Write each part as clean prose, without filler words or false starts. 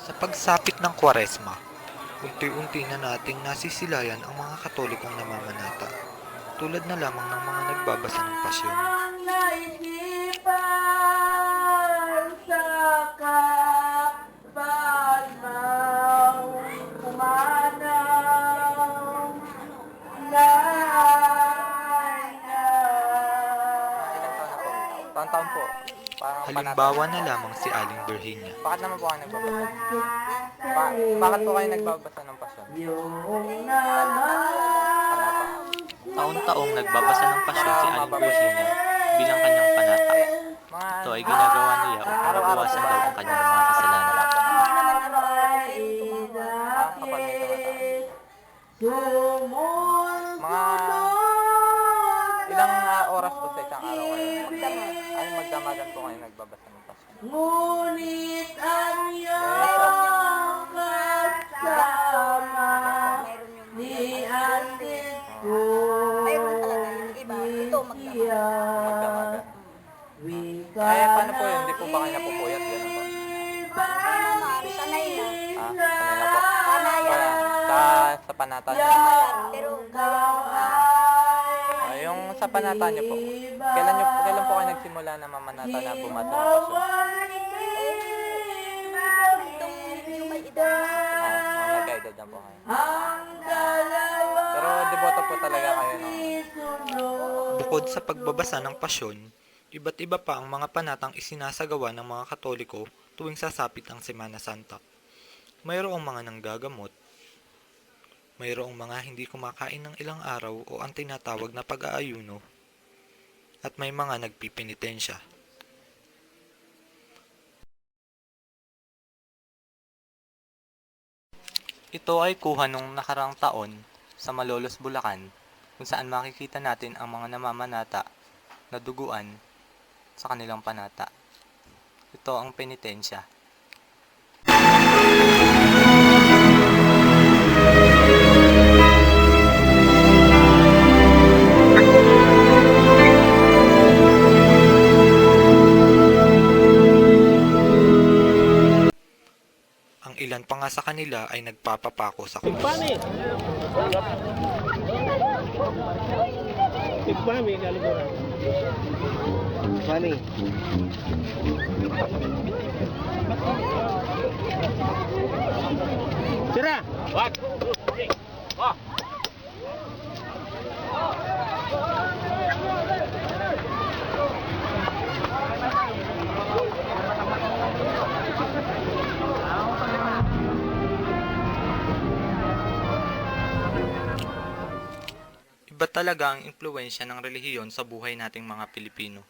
Sa pagsapit ng Kwaresma, unti-unti na nating nasisilayan ang mga Katolikong namamanata, tulad na lamang ng mga nagbabasa ng pasyon. Taon-taon po. Parang Halimbawa na lamang si Aling Virginia. Bakit naman po kayo nagbabasa? Bakit po kayo nagbabasa ng pasyon? Panata. Taon-taong nagbabasa ng pasyon si Aling Virginia bilang kanyang panata. Ito ay ginagawa niya upang mabawasan daw ang kanyang mga kasalanan. Kapag may tumataan. Mga ilang oras po sa isang araw kayo magdamagan po kayo nagbabasa ng pasyon. Ngunit ang iyong kasama ni ating Magdamagan. Paano po yun? Hindi po ba kayo napupuyat? Ganun po. Sanay na. Sanay na po. Sa panata niyo. Pero Yung sa panata niyo po. Kailan po kayo nagsimula na mamanata na bumasa ng pasyon? yung may edad Mga nagkaedad na po kayo. Pero deboto po talaga kayo no? Bukod sa pagbabasa ng pasyon, iba't iba pa ang mga panatang isinasagawa ng mga Katoliko tuwing sasapit ang Semana Santa. Mayroong mga nanggagamot, mayroong mga hindi kumakain ng ilang araw o ang tinatawag na pag-aayuno, at may mga nagpipinitensya. Ito ay kuha nung nakarang taon sa Malolos, Bulacan, kung saan makikita natin ang mga namamanata na duguan sa kanilang panata. Ito ang penitensya. Ang ilan pa nga sa kanila ay nagpapapako sa krus. Iba talaga ang impluwensya ng relihiyon sa buhay nating mga Pilipino.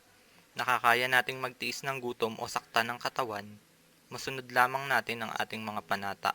Nakakaya nating magtiis ng gutom o sakta ng katawan, masunod lamang natin ang ating mga panata.